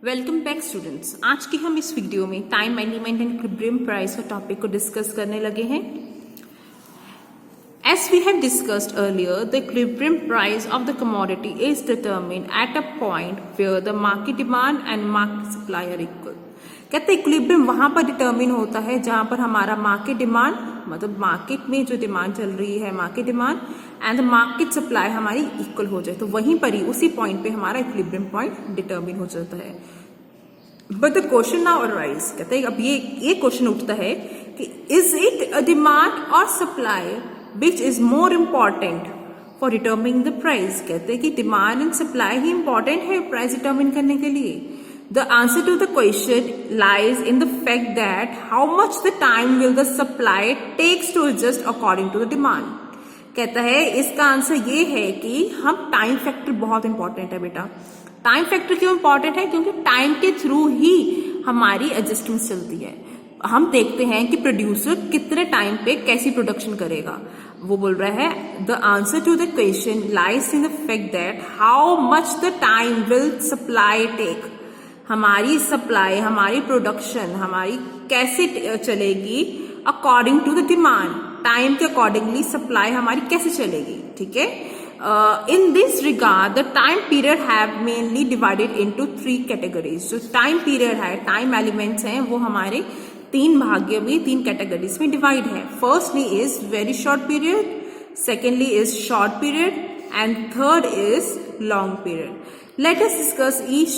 Welcome back students. आज की हम इस वीडियो में time element and equilibrium price का टॉपिक को डिस्कस करने लगे हैं। As we have discussed earlier, the equilibrium price of the commodity is determined at a point where the market demand and market supply are equal. कहते हैं equilibrium वहां पर determine होता है जहां पर हमारा मार्केट डिमांड मतलब मार्केट में जो डिमांड चल रही है market demand and market supply हमारी इक्वल हो जाए, तो वहीं पर ही उसी पॉइंट पे हमारा इक्विलिब्रियम पॉइंट डिटर्मिन हो जाता है। But the question now arise, कहते हैं अब ये क्वेश्चन उठता है कि इज इट अ डिमांड और supply which is more important for determining the price. कहते हैं कि demand and supply he important है प्राइस डिटर्मिन करने के लिए। The answer to the question lies in the fact that how much the time will the supply takes to adjust according to the demand. कहता है इसका answer ये है कि हम टाइम फैक्टर बहुत इंपॉर्टेंट है बेटा। टाइम फैक्टर क्यों इंपॉर्टेंट है? क्योंकि टाइम के थ्रू ही हमारी एडजस्टमेंट चलती है। हम देखते हैं कि प्रोड्यूसर कितने टाइम पे कैसी प्रोडक्शन करेगा। वो बोल रहा है the answer to the question lies in the fact that how much the time will supply take. हमारी सप्लाई हमारी प्रोडक्शन हमारी कैसे चलेगी according to the demand. Time के अकॉर्डिंगली सप्लाई हमारी कैसे चलेगी, ठीक है। In this regard the time period have mainly divided into 3 categories. जो टाइम पीरियड है, टाइम एलिमेंट्स हैं, वो हमारे 3 भाग्यों में 3 कैटेगरीज में डिवाइड है। Firstly is very short period, secondly is short period and third is long period. Let us discuss each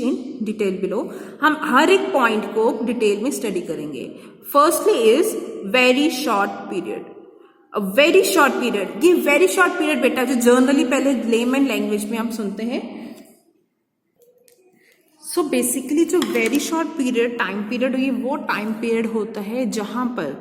in detail below. हम हर एक पॉइंट को डिटेल में स्टडी करेंगे। Firstly is very short period. Very short period, ये very short period बेटा जो generally पहले layman language में हम सुनते हैं। सो बेसिकली जो very short period time period ये वो टाइम पीरियड होता है जहां पर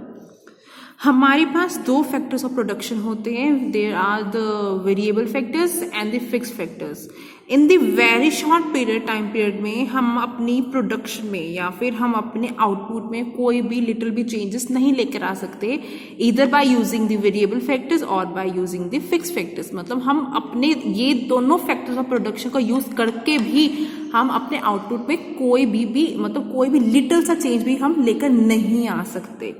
हमारे पास 2 फैक्टर्स ऑफ प्रोडक्शन होते हैं। There are the variable factors and the fix factors. In the very short period time period में हम अपनी प्रोडक्शन में या फिर हम अपने आउटपुट में कोई भी लिटिल भी चेंजेस नहीं लेकर आ सकते, either by using the variable factors और by using the fix factors. मतलब हम अपने ये दोनों फैक्टर्स ऑफ प्रोडक्शन का यूज करके भी हम अपने आउटपुट में कोई भी मतलब कोई भी लिटिल सा चेंज भी हम लेकर नहीं आ सकते,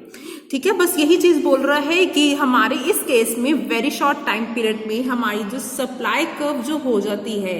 ठीक है। बस यही चीज बोल रहा है कि हमारे इस केस में वेरी शॉर्ट टाइम पीरियड में हमारी जो सप्लाई कर्व जो हो जाती है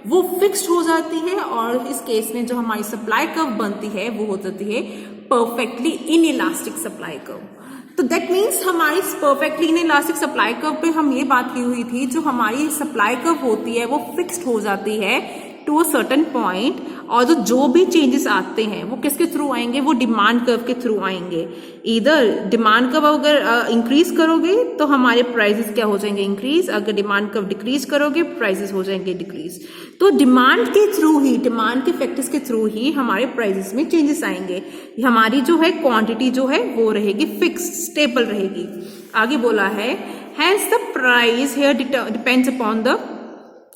वो फिक्स्ड हो जाती है, और इस केस में जो हमारी सप्लाई कर्व बनती है वो हो जाती है परफेक्टली इनइलास्टिक सप्लाई कर्व। तो दैट मीन्स हमारी परफेक्टली इनइलास्टिक सप्लाई कर्व पे हम ये बात की हुई थी, जो हमारी सप्लाई कर्व होती है वो फिक्स्ड हो जाती है टू अ सर्टेन पॉइंट, और जो भी चेंजेस आते हैं वो किसके थ्रू आएंगे? वो डिमांड कर्व के थ्रू आएंगे। इधर डिमांड कर्व अगर इंक्रीज करोगे तो हमारे प्राइसेस क्या हो जाएंगे? इंक्रीज। अगर डिमांड कर्व डिक्रीज करोगे प्राइसेस हो जाएंगे डिक्रीज। तो डिमांड के थ्रू ही, डिमांड के फैक्टर्स के थ्रू ही हमारे प्राइसेस में चेंजेस आएंगे। हमारी जो है क्वांटिटी जो है वो रहेगी फिक्स, स्टेबल रहेगी। आगे बोला है hence the price here depends upon the,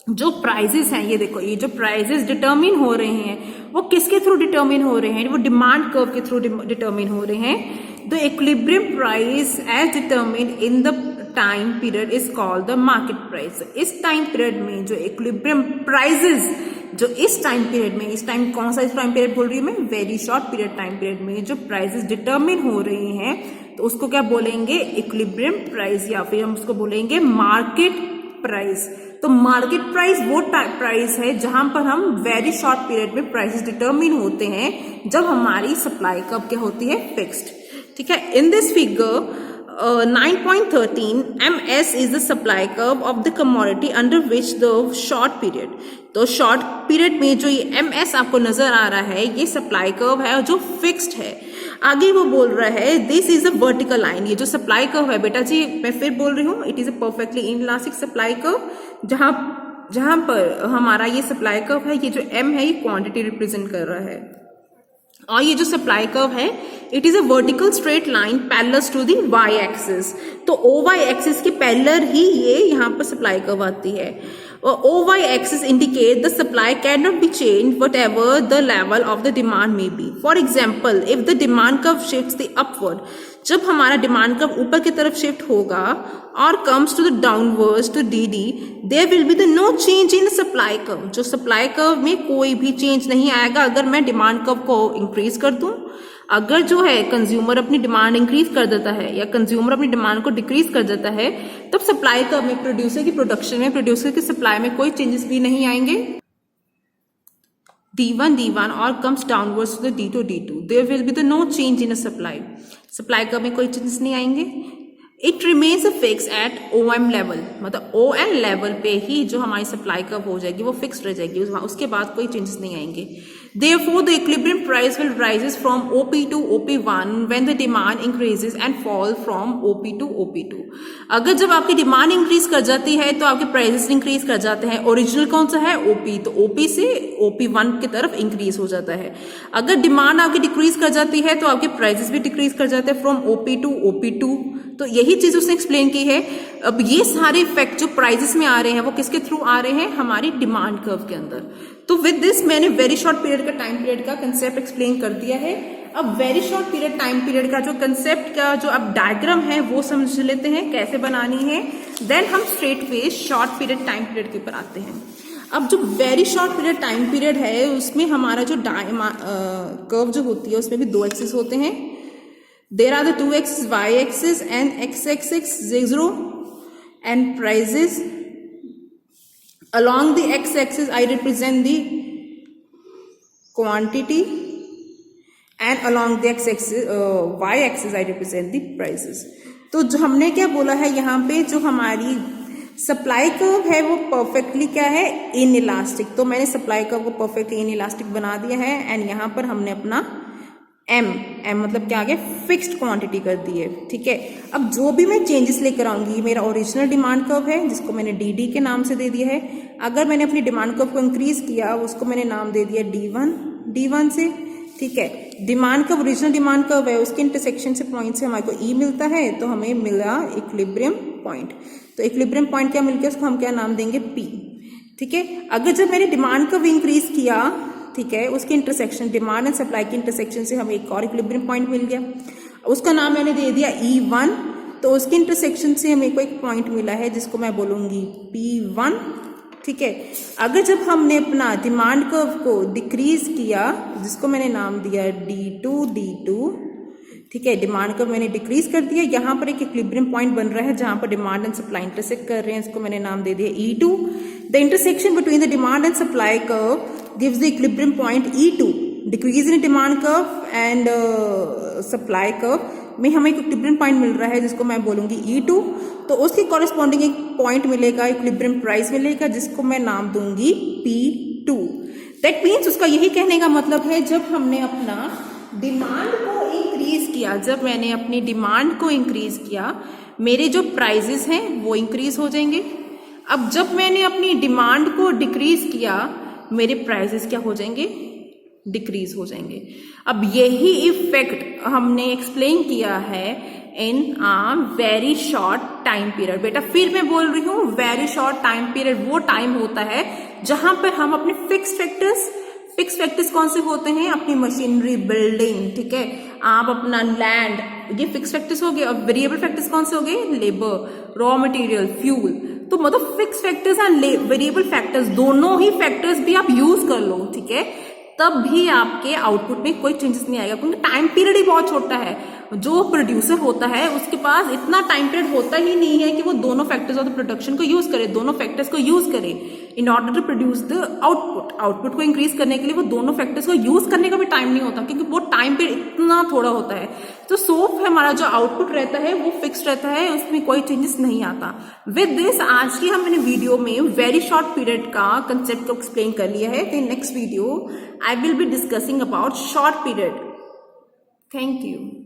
जो प्राइजेस हैं, ये देखो ये जो प्राइजेस डिटर्मिन हो रहे हैं वो किसके थ्रू डिटर्मिन हो रहे हैं? वो डिमांड कर्व के थ्रू डिटर्मिन हो रहे हैं। The equilibrium price as determine in the time period is called the market price. इस टाइम पीरियड में जो इक्विलिब्रियम प्राइजेस जो इस टाइम पीरियड में, इस टाइम कौन सा इस टाइम पीरियड बोल रही हूँ मैं? Very short period time period में जो प्राइजेस डिटर्मिन हो रहे हैं तो उसको क्या बोलेंगे? इक्विलिब्रियम प्राइस, या फिर हम उसको बोलेंगे मार्केट प्राइस। तो मार्केट प्राइस वो प्राइस है जहां पर हम वेरी शॉर्ट पीरियड में प्राइसेस डिटर्मिन होते हैं जब हमारी सप्लाई कर्व क्या होती है? फिक्स्ड, ठीक है। In this figure 9.13 ms is the supply curve of the commodity under which the short period। तो शॉर्ट पीरियड में जो ये ms आपको नजर आ रहा है ये सप्लाई कर्व है और जो फिक्स्ड है। आगे वो बोल रहा है this is a vertical line. ये जो सप्लाई कर्व है बेटा जी, मैं फिर बोल रही हूँ, it is a perfectly inelastic supply curve. जहां पर हमारा ये सप्लाई कर्व है, ये जो m है ये क्वांटिटी रिप्रेजेंट कर रहा है, और ये जो सप्लाई कर्व है it is a vertical straight line parallel to the Y axis. तो ओ वाई एक्सिस के पैरेलल ही ये यहाँ पर सप्लाई कर्व आती है। O Y axis indicate the supply can not be change whatever the level of the demand may be. For example if the demand curve shifts the upward, जब हमारा demand curve ऊपर की तरफ shift होगा और comes to the downwards to D D, there will be the no change in supply curve. जो supply curve में कोई भी चेंज नहीं आएगा अगर मैं डिमांड कर्व को इंक्रीज कर दूं। अगर जो है कंज्यूमर अपनी डिमांड इंक्रीज कर देता है या कंज्यूमर अपनी डिमांड को डिक्रीज कर देता है, तब सप्लाई कर्व में प्रोड्यूसर की प्रोडक्शन में, प्रोड्यूसर की सप्लाई में कोई चेंजेस भी नहीं आएंगे। D1 or comes downwards to the D2, there will be the no change in a supply. Supply curve में कोई चेंजेस नहीं आएंगे। It remains fix eight OM level, मतलब OM लेवल पे ही जो हमारी सप्लाई कर्व हो जाएगी वो फिक्स रह जाएगी, उसके बाद कोई चेंजेस नहीं आएंगे। Therefore, the equilibrium price will rises from OP to OP1 when the demand increases and fall from OP to OP2. अगर जब आपकी डिमांड इंक्रीज कर जाती है तो आपके प्राइसेस इंक्रीज कर जाते हैं। ओरिजिनल कौन सा है? OP, तो OP से OP1 की तरफ इंक्रीज हो जाता है। अगर डिमांड आपकी डिक्रीज कर जाती है तो आपके प्राइसेस भी डिक्रीज कर जाते हैं फ्रॉम OP to OP2। तो यही चीज उसने एक्सप्लेन की है। अब ये सारे इफेक्ट जो प्राइसेस में आ रहे हैं वो किसके थ्रू आ रहे हैं? हमारी डिमांड कर्व के अंदर। तो विद दिस मैंने वेरी शॉर्ट पीरियड का टाइम पीरियड का कंसेप्ट एक्सप्लेन कर दिया है। अब very short period time period का जो कंसेप्ट का जो अब डायग्राम है वो समझ लेते हैं कैसे बनानी है, देन हम straight way short period time period के ऊपर आते हैं। अब जो very short period time period है उसमें हमारा जो कर्व जो होती है उसमें भी दो एक्सिस होते हैं। There are the two axis, Y axis and X axis, zero and prices. Along the x-axis I represent the quantity and along the x-axis y-axis I represent the prices। तो जो हमने क्या बोला है यहाँ पे, जो हमारी सप्लाई कर्व है वो परफेक्टली क्या है? इनइलास्टिक। तो मैंने सप्लाई कर्व को परफेक्टली इनइलास्टिक बना दिया है एंड यहाँ पर हमने अपना M मतलब क्या आ गया? फिक्स्ड क्वांटिटी कर दी है। ठीक है, अब जो भी मैं चेंजेस लेकर आऊंगी, मेरा ओरिजिनल डिमांड कर्व है जिसको मैंने DD के नाम से दे दिया है। अगर मैंने अपनी डिमांड कर्व को इंक्रीज किया उसको मैंने नाम दे दिया D1 से। ठीक है, demand curve original demand curve है, उसके इंटरसेक्शन से पॉइंट से हमारे को E मिलता है, तो हमें मिला इक्विलिब्रियम पॉइंट। तो इक्विलिब्रियम पॉइंट क्या मिल गया? उसको हम क्या नाम देंगे? P। ठीक है, अगर जब मैंने डिमांड कर्व इंक्रीज किया, ठीक है, उसके इंटरसेक्शन, डिमांड एंड सप्लाई के इंटरसेक्शन से हमें एक और इक्विलिब्रियम पॉइंट मिल गया, उसका नाम मैंने दे दिया E1। तो उसके इंटरसेक्शन से हमें को एक पॉइंट मिला है जिसको मैं बोलूंगी P1। ठीक है, अगर जब हमने अपना डिमांड कर्व को डिक्रीज किया जिसको मैंने नाम दिया D2, ठीक है, डिमांड कर्व मैंने डिक्रीज कर दिया, यहाँ पर एक इक्विलिब्रियम पॉइंट बन रहा है जहां पर डिमांड एंड सप्लाई इंटरसेक्ट कर रहे हैं, इसको मैंने नाम दे दिया E2। The intersection between the demand and supply curve gives the equilibrium point E2। Decrease in demand curve and supply curve में हमें एक इक्विलिब्रियम पॉइंट मिल रहा है जिसको मैं बोलूंगी E2। तो उसके कॉरेस्पॉन्डिंग एक पॉइंट मिलेगा, इक्विलिब्रियम प्राइस मिलेगा जिसको मैं नाम दूंगी P2। दैट मीन्स उसका यही कहने का मतलब है जब हमने अपना डिमांड को इंक्रीज किया, जब मैंने अपनी डिमांड को इंक्रीज किया, मेरे जो प्राइजेस हैं वो इंक्रीज हो जाएंगे। अब जब मैंने अपनी डिमांड को डिक्रीज किया, मेरे प्राइसेस क्या हो जाएंगे? डिक्रीज हो जाएंगे। अब यही इफेक्ट हमने एक्सप्लेन किया है इन आ वेरी शॉर्ट टाइम पीरियड। बेटा फिर मैं बोल रही हूँ, वेरी शॉर्ट टाइम पीरियड वो टाइम होता है जहां पर हम अपने फिक्स फैक्टर्स कौन से होते हैं? अपनी मशीनरी, बिल्डिंग, ठीक है, आप अपना लैंड, ये फिक्स फैक्टर्स हो गए। और वेरिएबल फैक्टर्स कौन से हो गए? Labour, raw material, fuel. तो मतलब fix factors and variable factors दोनों ही फैक्टर्स भी आप यूज कर लो, ठीक है, तब भी आपके आउटपुट में कोई चेंजेस नहीं आएगा, क्योंकि टाइम पीरियड ही बहुत छोटा है। जो प्रोड्यूसर होता है उसके पास इतना टाइम पीरियड होता ही नहीं है कि वो दोनों फैक्टर्स ऑफ द प्रोडक्शन को यूज करे, दोनों फैक्टर्स को यूज करे in order to produce the output को इंक्रीज करने के लिए वो दोनों फैक्टर्स को यूज करने का भी टाइम नहीं होता, क्योंकि वो टाइम पीरियड इतना थोड़ा होता है। तो हमारा जो आउटपुट रहता है वो फिक्स रहता है, उसमें कोई चेंजेस नहीं आता। विद दिस आज की हमने वीडियो में वेरी शॉर्ट पीरियड का कंसेप्ट को एक्सप्लेन कर लिया है। In next video I will be discussing about short period. Thank you.